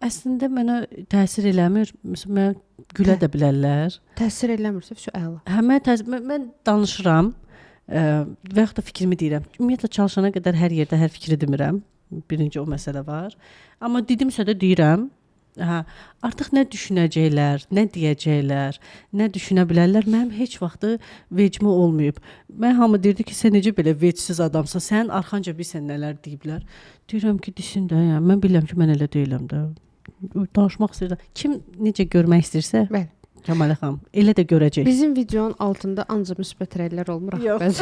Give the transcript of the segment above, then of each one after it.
Əslində mənə təsir eləmir. Məsələn, mən gülə də bilərlər. Təsir eləmirsə, şu əla. Mən danışıram və yaxud da fikrimi deyirəm. Ümumiyyətlə çalışana qədər hər yerdə hər fikri demirəm. Birinci o məsələ var. Amma dedimsə də deyirəm. Artıq nə düşünəcəklər, nə deyəcəklər, nə düşünə bilərlər, mənim heç vaxtı vecmə olmayıb. Mən hamı deyirdi ki, sən necə belə vecsiz adamsan, sənin arxanca bilsən nələr deyiblər. Deyirəm ki, desin də, yəni mən bilirəm ki, mən elə deyiləm də. Danışmaq istəyirəm. Kim necə görmək istəyirsə, Bəli. Kəmalə xanım, elə də görəcək. Bizim videonun altında ancaq müsbət rəylər olmur. Yox.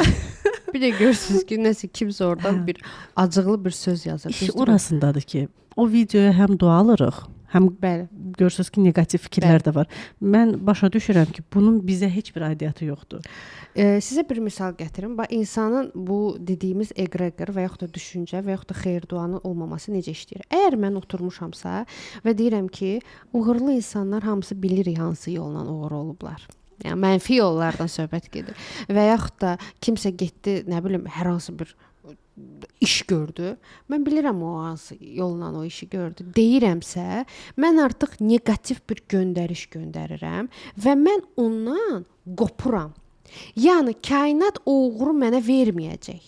Bir də görürsünüz ki, nəsə kimsə oradan bir acıqlı bir söz yazır. İş orasındadır ki, o videoya həm dua alırıq, həm Bəli. görürsünüz ki, neqativ fikirlər də var. Mən başa düşürəm ki, bunun bizə heç bir aidiyyatı yoxdur. Sizə bir misal gətirim. Bax, insanın bu dediyimiz eqregor və yaxud da düşüncə və yaxud da xeyir-duanın olmaması necə işləyir? Əgər mən oturmuşamsa və deyirəm ki, uğurlu insanlar hamısı bilirik hansı yolla uğur olublar. Yəni mənfi yollardan söhbət gedir. Və yaxud da kimsə getdi, nə bilim, hər hansı bir iş gördü. Mən bilirəm o hansı yolla o işi gördü. Deyirəmsə, mən artıq neqativ bir göndəriş göndərirəm və mən ondan qopuram. Yəni kainat o uğuru mənə verməyəcək.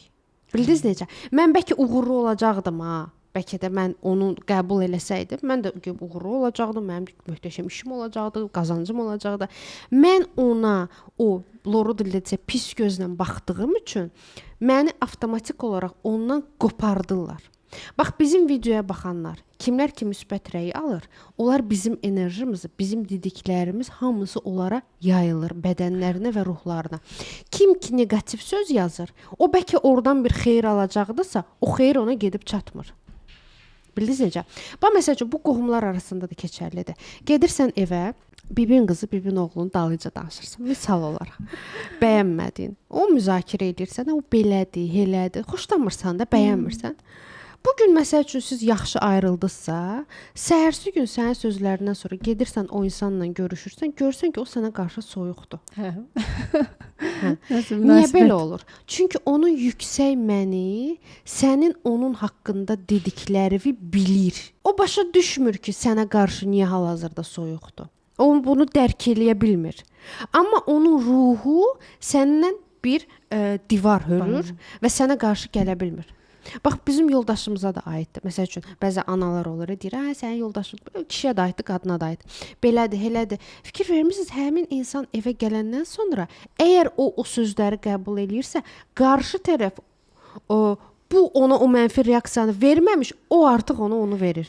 Bildiniz necə? Mən bəlkə uğurlu olacaqdım ha. Bəlkə də mən onu qəbul eləsəydim, mən də uğurlu olacaqdım, mənim möhtəşəm işim olacaqdı, qazancım olacaqdı. Mən ona o loru diləcə pis gözlə baxdığım üçün məni avtomatik olaraq ondan qopardılar. Bax, bizim videoya baxanlar, kimlər ki müsbət rəyi alır, onlar bizim enerjimizi, bizim dediklərimiz hamısı onlara yayılır, bədənlərinə və ruhlarına. Kim ki neqativ söz yazır, o bəlkə oradan bir xeyir alacaqdısa, o xeyir ona gedib çatmır. Bildiniz necə? Bax, məsəl üçün, bu qohumlar arasında da keçərlidir. Gedirsən evə, bibin qızı, bibin oğlunu dalıca danışırsan. Misal olaraq. Bəyənmədin. O müzakirə edirsən, o belədir, elədir. Xoşlanmırsan da, bəyənmirsən. Bugün məsəl üçün siz yaxşı ayrıldınızsa, səhərsi gün sənin sözlərindən sonra gedirsən o insanla görüşürsən, görürsən ki, o sənə qarşı soyuqdur. Niyə belə olur? Çünki onun yüksək məni sənin onun haqqında dediklərini bilir. O başa düşmür ki, sənə qarşı niyə hal-hazırda soyuqdur. O bunu dərk eləyə bilmir. Amma onun ruhu səndən bir divar hörür və sənə qarşı gələ bilmir. Bax, bizim yoldaşımıza da aiddir. Məsəl üçün, bəzi analar olur, deyir, sənin yoldaşın kişiyə də aiddir, qadına da aiddir. Belədir, elədir. Fikir vermisiniz, həmin insan evə gələndən sonra, əgər o sözləri qəbul eləyirsə, qarşı tərəf bu ona o mənfi reaksiyanı verməmiş, o artıq onu verir.